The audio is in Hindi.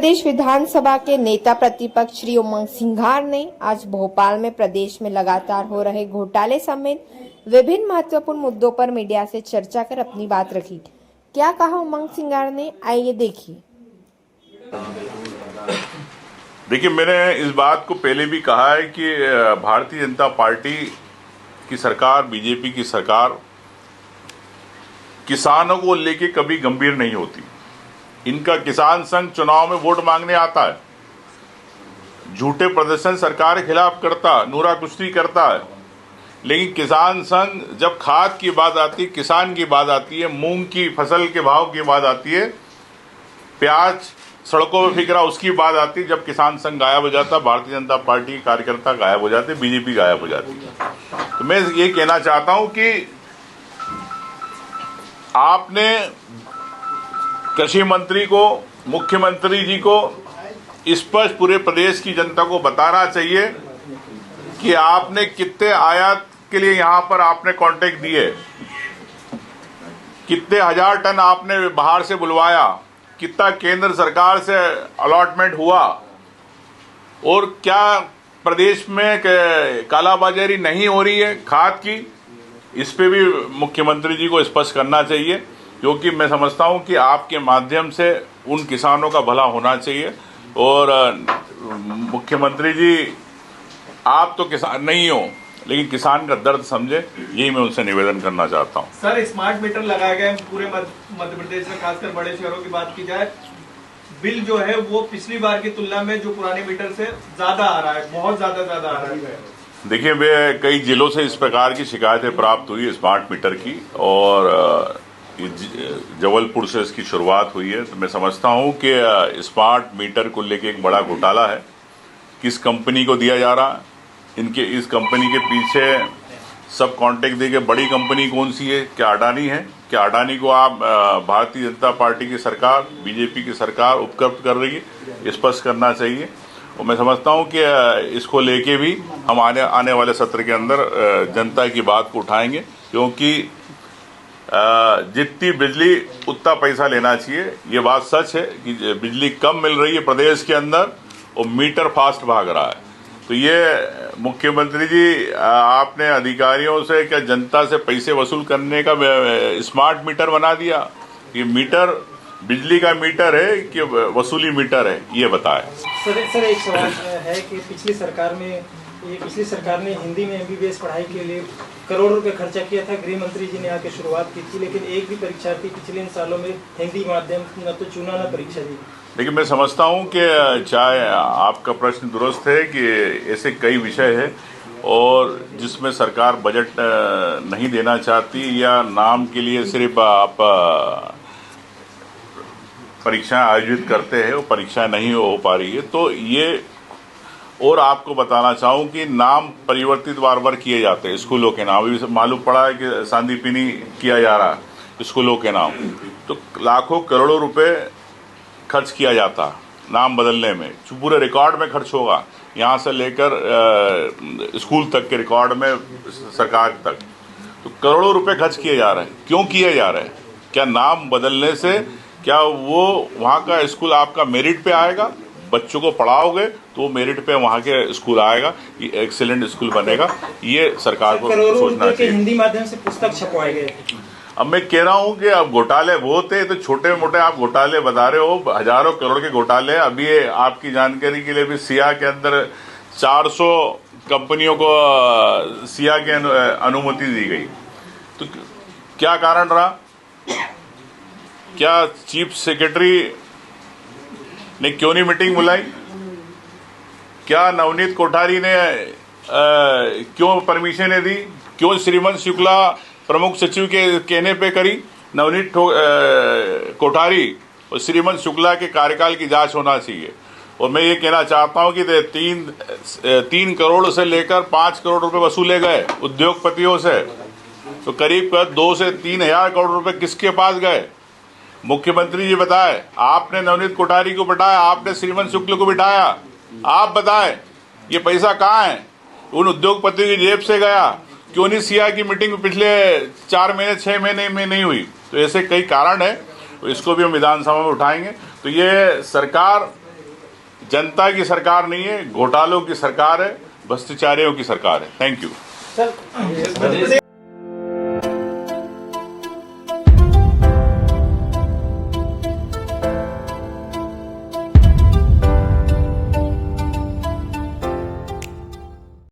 प्रदेश विधानसभा के नेता प्रतिपक्ष श्री उमंग सिंघार ने आज भोपाल में प्रदेश में लगातार हो रहे घोटाले समेत विभिन्न महत्वपूर्ण मुद्दों पर मीडिया से चर्चा कर अपनी बात रखी। क्या कहा उमंग सिंघार ने, आइए देखिए। देखिए, मैंने इस बात को पहले भी कहा है कि भारतीय जनता पार्टी की सरकार, बीजेपी की सरकार किसानों को लेके कभी गंभीर नहीं होती। इनका किसान संघ चुनाव में वोट मांगने आता है, झूठे प्रदर्शन सरकार के खिलाफ करता, नूरा कुश्ती करता है, लेकिन किसान संघ जब खाद की बात आती है, किसान की बात आती है, मूंग की फसल के भाव की बात आती है, प्याज सड़कों पर फिक्रा उसकी बात आती है, जब किसान संघ गायब हो जाता, भारतीय जनता पार्टी के कार्यकर्ता गायब हो जाते, बीजेपी गायब हो जाती है। तो मैं ये कहना चाहता हूं कि आपने कृषि मंत्री को, मुख्यमंत्री जी को स्पष्ट पूरे प्रदेश की जनता को बताना चाहिए कि आपने कितने आयात के लिए यहां पर आपने कॉन्ट्रैक्ट दिए, कितने हजार टन आपने बाहर से बुलवाया, कितना केंद्र सरकार से अलॉटमेंट हुआ, और क्या प्रदेश में कालाबाजारी नहीं हो रही है खाद की। इस पे भी मुख्यमंत्री जी को स्पष्ट करना चाहिए, क्योंकि मैं समझता हूं कि आपके माध्यम से उन किसानों का भला होना चाहिए। और मुख्यमंत्री जी, आप तो किसान नहीं हो, लेकिन किसान का दर्द समझे, यही मैं उनसे निवेदन करना चाहता हूं। सर, स्मार्ट मीटर लगाए गए पूरे मध्य प्रदेश में, खासकर बड़े शहरों की बात की जाए, बिल जो है वो पिछली बार की तुलना में जो पुराने मीटर से ज्यादा आ रहा है, बहुत ज्यादा आ रहा है। देखिए, वे कई जिलों से इस प्रकार की शिकायतें प्राप्त हुई स्मार्ट मीटर की, और जबलपुर से इसकी शुरुआत हुई है। तो मैं समझता हूं कि स्मार्ट मीटर को लेके एक बड़ा घोटाला है। किस कंपनी को दिया जा रहा है, इस कंपनी के पीछे सब कॉन्ट्रैक्ट देके बड़ी कंपनी कौन सी है? क्या अडानी है? क्या अडानी को आप भारतीय जनता पार्टी की सरकार, बीजेपी की सरकार उपकृत कर रही है? स्पष्ट करना चाहिए। और मैं समझता हूं कि इसको लेके भी हम आने वाले सत्र के अंदर जनता की बात को उठाएंगे, क्योंकि जितनी बिजली उतना पैसा लेना चाहिए। ये बात सच है कि बिजली कम मिल रही है प्रदेश के अंदर और मीटर फास्ट भाग रहा है। तो ये मुख्यमंत्री जी, आपने अधिकारियों से क्या जनता से पैसे वसूल करने का स्मार्ट मीटर बना दिया? ये मीटर बिजली का मीटर है कि वसूली मीटर है, ये बताएं। सर एक सवाल है कि पिछली सरकार ने हिंदी में MBBS पढ़ाई के लिए करोड़ों रुपए खर्चा किया था। गृह मंत्री जी ने आके शुरुआत की थी, लेकिन एक भी परीक्षार्थी पिछले इन सालों में हिंदी माध्यम न तो चुना न परीक्षा दी। लेकिन मैं समझता हूं कि चाहे आपका प्रश्न दुरुस्त है कि ऐसे कई विषय है, और जिसमें सरकार बजट नहीं देना चाहती, या नाम के लिए सिर्फ आप परीक्षाएं आयोजित करते हैं, वो परीक्षाएं नहीं हो पा रही है। तो ये, और आपको बताना चाहूँ कि नाम परिवर्तित बार बार किए जाते हैं स्कूलों के नाम। अभी मालूम पड़ा है कि सांदीपनी किया जा रहा है स्कूलों के नाम, तो लाखों करोड़ों रुपए खर्च किया जाता नाम बदलने में। पूरे रिकॉर्ड में खर्च होगा, यहाँ से लेकर स्कूल तक के रिकॉर्ड में, सरकार तक। तो करोड़ों रुपए खर्च किए जा रहे हैं। क्यों किए जा रहे हैं? क्या नाम बदलने से क्या वो वहाँ का स्कूल आपका मेरिट पे आएगा? बच्चों को पढ़ाओगे तो वो मेरिट पे वहाँ के स्कूल आएगा, ये एक्सीलेंट स्कूल बनेगा। ये सरकार को सोचना चाहिए। हिंदी माध्यम से पुस्तक छपवाए गए। अब मैं कह रहा हूँ कि अब घोटाले बहुत है, तो छोटे मोटे आप घोटाले बता रहे हो, हजारों करोड़ के घोटाले। अभी आपकी जानकारी के लिए भी सिया के अंदर 400 कंपनियों को सिया की अनुमति दी गई। तो क्या कारण रहा? क्या चीफ सेक्रेटरी ने क्यों नहीं मीटिंग बुलाई? क्या नवनीत कोठारी ने क्यों परमिशन दी? क्यों श्रीमंत शुक्ला प्रमुख सचिव के कहने पे करी? नवनीत कोठारी और श्रीमंत शुक्ला के कार्यकाल की जांच होना चाहिए। और मैं ये कहना चाहता हूं कि 3 करोड़ से लेकर 5 करोड़ रुपए वसूले गए उद्योगपतियों से, तो करीब 2 से 3 हजार करोड़ रुपए किसके पास गए? मुख्यमंत्री जी बताए, आपने नवनीत कोठारी को बिठाया, आपने श्रीमंत शुक्ल को बिठाया, आप बताएं ये पैसा कहाँ है? उन उद्योगपतियों की जेब से गया। क्यों नहीं सिया की मीटिंग पिछले 4 महीने 6 महीने में नहीं हुई? तो ऐसे कई कारण है, इसको भी हम विधानसभा में उठाएंगे। तो ये सरकार जनता की सरकार नहीं है, घोटालों की सरकार है, भ्रष्टाचारियों की सरकार है। Thank you. सर